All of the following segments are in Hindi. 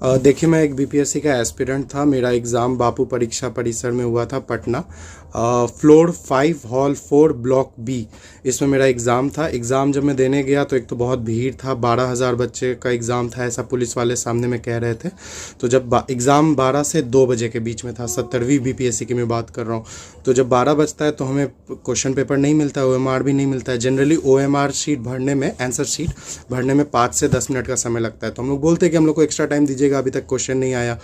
देखिए, मैं एक बीपीएससी का एस्पिरेंट था। मेरा एग्ज़ाम बापू परीक्षा परिसर में हुआ था, Patna. Floor 5 hall 4 block B, इसमें मेरा एग्ज़ाम था। एग्ज़ाम जब मैं देने गया तो एक तो बहुत भीड़ था, 12,000 बच्चे का एग्ज़ाम था, ऐसा पुलिस वाले सामने में कह रहे थे। तो जब एग्ज़ाम 12 से 2 बजे के बीच में था, 70वीं बीपीएससी की मैं बात कर रहा हूँ। तो जब 12 बजता है तो हमें क्वेश्चन पेपर नहीं मिलता है, ओएमआर भी नहीं मिलता है। जनरली ओएमआर शीट भरने में, आंसर शीट भरने में 5 से 10 मिनट का समय लगता है। तो हम लोग बोलते हैं कि हम लोग को एक्स्ट्रा टाइम दीजिएगा, अभी तक क्वेश्चन नहीं आया।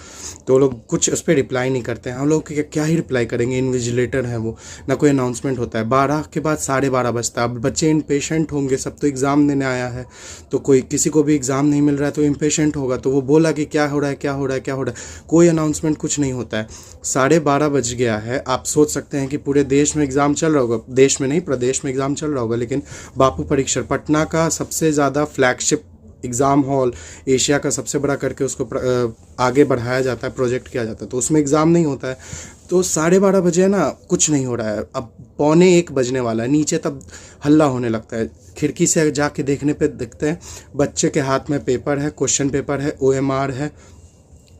तो लोग कुछ उस पर रिप्लाई नहीं करते हैं। हम लोग क्या ही रिप्लाई करेंगे, इन्विजिलेटर है वो, ना कोई अनाउंसमेंट होता है। 12 के बाद 12:30 बजता है। अब बच्चे इम्पेशेंट होंगे, सब तो एग्ज़ाम देने आया है, तो कोई किसी को भी एग्ज़ाम नहीं मिल रहा है तो इम्पेशेंट होगा। तो वो बोला कि क्या हो रहा है, क्या हो रहा है, क्या हो रहा है, कोई अनाउंसमेंट कुछ नहीं होता है। 12:30 बज गया है। आप सोच सकते हैं कि पूरे देश में एग्ज़ाम चल रहा होगा, देश में नहीं प्रदेश में एग्ज़ाम चल रहा होगा, लेकिन बापू परीक्षर पटना का सबसे ज़्यादा फ्लैगशिप एग्ज़ाम हॉल, एशिया का सबसे बड़ा करके उसको आगे बढ़ाया जाता है, प्रोजेक्ट किया जाता है, तो उसमें एग्ज़ाम नहीं होता है। तो 12:30 बजे ना कुछ नहीं हो रहा है। अब 12:45 बजने वाला है, नीचे तब हल्ला होने लगता है। खिड़की से जाके देखने पे दिखते हैं बच्चे के हाथ में पेपर है, क्वेश्चन पेपर है, ओएमआर है,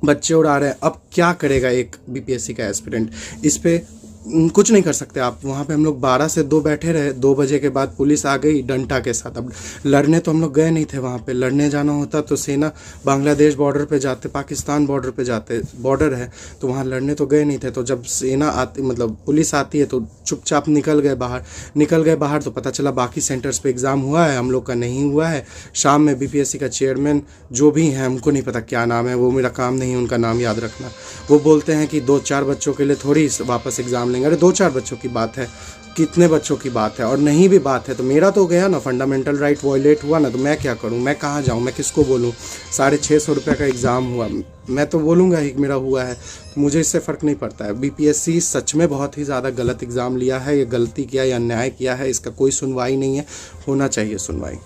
बच्चे उड़ा रहे हैं। अब क्या करेगा एक बीपीएससी का एस्पिरेंट? इस पे कुछ नहीं कर सकते आप। वहाँ पे हम लोग 12 से 2 बैठे रहे। 2 बजे के बाद पुलिस आ गई डंडा के साथ। अब लड़ने तो हम लोग गए नहीं थे वहाँ पे। लड़ने जाना होता तो सेना बांग्लादेश बॉर्डर पे जाते, पाकिस्तान बॉर्डर पे जाते, बॉर्डर है तो वहाँ लड़ने तो गए नहीं थे। तो जब सेना आती, मतलब पुलिस आती है, तो चुपचाप निकल गए बाहर। तो पता चला बाकी सेंटर्स पे एग्ज़ाम हुआ है, हम लोग का नहीं हुआ है। शाम में बीपीएससी का चेयरमैन जो भी हैं, हमको नहीं पता क्या नाम है, वो मेरा काम नहीं है उनका नाम याद रखना, वो बोलते हैं कि 2-4 बच्चों के लिए थोड़ी वापस एग्ज़ाम लेंगे। अरे 2-4 बच्चों की बात है, कितने बच्चों की बात है? और नहीं भी बात है तो मेरा तो गया ना, फंडामेंटल राइट वायलेट हुआ ना, तो मैं क्या करूं? मैं कहाँ जाऊं? मैं किसको बोलूं? 650 रुपये का एग्ज़ाम हुआ, मैं तो बोलूँगा ही मेरा हुआ है, मुझे इससे फ़र्क नहीं पड़ता है। बीपीएससी सच में बहुत ही ज़्यादा गलत एग्ज़ाम लिया है, ये गलती किया या अन्याय किया है, इसका कोई सुनवाई नहीं है, होना चाहिए सुनवाई।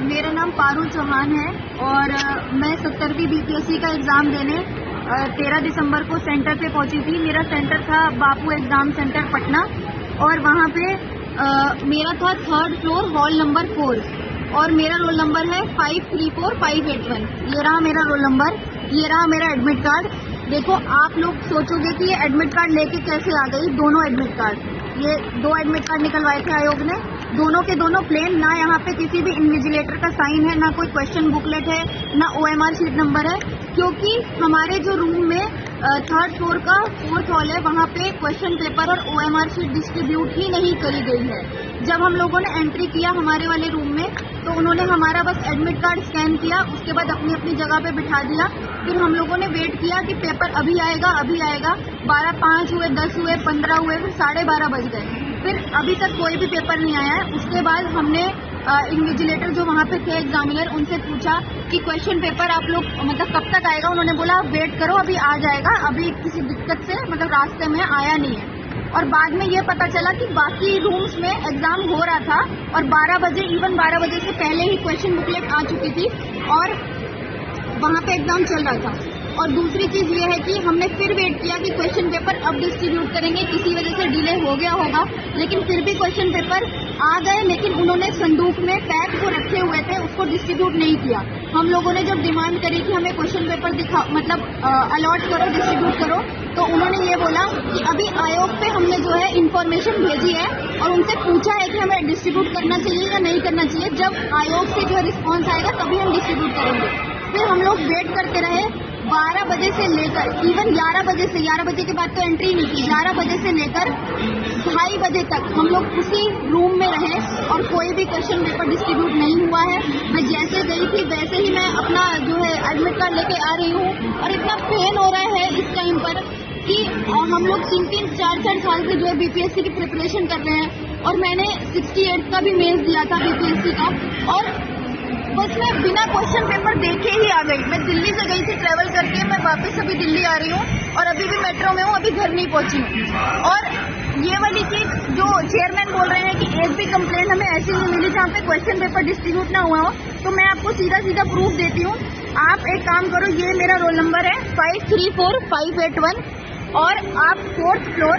मेरा नाम पारुल चौहान है और मैं 70वीं बीपीएससी का एग्ज़ाम देने 13 दिसंबर को सेंटर पे पहुंची थी। मेरा सेंटर था बापू एग्ज़ाम सेंटर पटना और वहां पे मेरा था 3rd फ्लोर हॉल नंबर 4 और मेरा रोल नंबर है 534581। ये रहा मेरा रोल नंबर, ये रहा मेरा एडमिट कार्ड। देखो, आप लोग सोचोगे कि ये एडमिट कार्ड लेके कैसे आ गई। दोनों एडमिट कार्ड, ये 2 एडमिट कार्ड निकलवाए थे आयोग ने, दोनों के दोनों प्लेन। ना यहाँ पे किसी भी इन्विजिलेटर का साइन है, ना कोई क्वेश्चन बुकलेट है, ना ओएमआर शीट नंबर है, क्योंकि हमारे जो रूम में 3rd फ्लोर का 4th हॉल है, वहाँ पे क्वेश्चन पेपर और ओएमआर शीट डिस्ट्रीब्यूट ही नहीं करी गई है। जब हम लोगों ने एंट्री किया हमारे वाले रूम में, तो उन्होंने हमारा बस एडमिट कार्ड स्कैन किया, उसके बाद अपनी अपनी जगह पे बिठा दिया। फिर हम लोगों ने वेट किया कि पेपर अभी आएगा, अभी आएगा। 12:05 हुए, 10 हुए, 15 हुए, फिर 12:30 बज गए। फिर अभी तक कोई भी पेपर नहीं आया है। उसके बाद हमने इन्विजिलेटर जो वहाँ पे थे, एग्जामिनर, उनसे पूछा कि क्वेश्चन पेपर आप लोग मतलब कब तक आएगा। उन्होंने बोला आप वेट करो, अभी आ जाएगा, अभी किसी दिक्कत से मतलब रास्ते में आया नहीं है। और बाद में ये पता चला कि बाकी रूम्स में एग्जाम हो रहा था और 12 बजे, इवन 12 बजे से पहले ही क्वेश्चन बुकलेट आ चुकी थी और वहाँ पे एग्जाम चल रहा था। और दूसरी चीज ये है कि हमने फिर वेट किया कि क्वेश्चन पेपर अब डिस्ट्रीब्यूट करेंगे, किसी वजह से डिले हो गया होगा, लेकिन फिर भी क्वेश्चन पेपर आ गए, लेकिन उन्होंने संदूक में पैक जो रखे हुए थे उसको डिस्ट्रीब्यूट नहीं किया। हम लोगों ने जब डिमांड करी कि हमें क्वेश्चन पेपर दिखाओ, मतलब अलॉट करो, डिस्ट्रीब्यूट करो, तो उन्होंने ये बोला कि अभी आयोग पे हमने जो है इन्फॉर्मेशन भेजी है और उनसे पूछा है कि हमें डिस्ट्रीब्यूट करना चाहिए या नहीं करना चाहिए। जब आयोग से जो रिस्पॉन्स आएगा तभी हम डिस्ट्रीब्यूट करेंगे। फिर हम लोग वेट करते रहे 12 बजे से लेकर इवन 11 बजे से, 11 बजे के बाद तो एंट्री नहीं की, 11 बजे से लेकर 2:30 बजे तक हम लोग उसी रूम में रहे और कोई भी क्वेश्चन पेपर डिस्ट्रीब्यूट नहीं हुआ है। मैं जैसे गई थी वैसे ही मैं अपना जो है एडमिट कार्ड लेके आ रही हूँ और इतना पेन हो रहा है इस टाइम पर कि हम लोग 3-3, 4-4 साल से जो है बीपीएससी की प्रिपरेशन कर रहे हैं और मैंने 68 का भी मेंस दिया था बीपीएससी का और बस मैं बिना क्वेश्चन पेपर देखे ही आ गई। मैं दिल्ली से गई थी ट्रैवल करके, मैं वापस अभी दिल्ली आ रही हूँ और अभी भी मेट्रो में हूँ, अभी घर नहीं पहुंची हूँ। और ये वाली चीज जो चेयरमैन बोल रहे हैं कि एक भी कंप्लेंट हमें ऐसी नहीं मिली जहाँ पे क्वेश्चन पेपर डिस्ट्रीब्यूट ना हुआ हो, तो मैं आपको सीधा सीधा प्रूफ देती हूँ। आप एक काम करो, ये मेरा रोल नंबर है 534581 और आप 3rd फ्लोर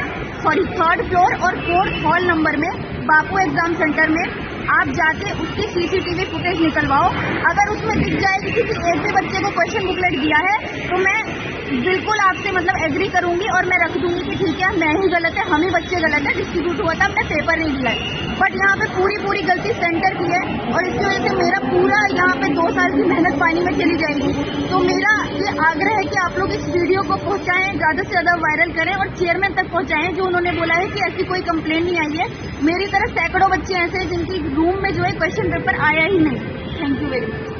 और 4th हॉल नंबर में बापू एग्जाम सेंटर में आप जाके उसकी सीसीटीवी फुटेज निकलवाओ। अगर उसमें दिख जाए कि किसी एक भी बच्चे को क्वेश्चन बुकलेट दिया है तो मैं बिल्कुल आपसे मतलब एग्री करूंगी और मैं रख दूंगी कि ठीक है मैं ही गलत है, हम ही बच्चे गलत है, डिस्ट्रीब्यूट हुआ था, हमने पेपर नहीं दिया है। बट यहाँ पे पूरी गलती सेंटर की है और इसकी वजह से मेरा पूरा यहाँ पे 2 साल की मेहनत पानी में चली जाएगी। तो मेरा ये आग्रह है कि आप लोग इस वीडियो को पहुंचाएं, ज्यादा से ज्यादा वायरल करें और चेयरमैन तक पहुंचाएं, जो उन्होंने बोला है कि ऐसी कोई कंप्लेंट नहीं आई है। मेरी तरह सैकड़ों बच्चे ऐसे हैं जिनकी रूम में जो है क्वेश्चन पेपर आया ही नहीं। Thank you very much.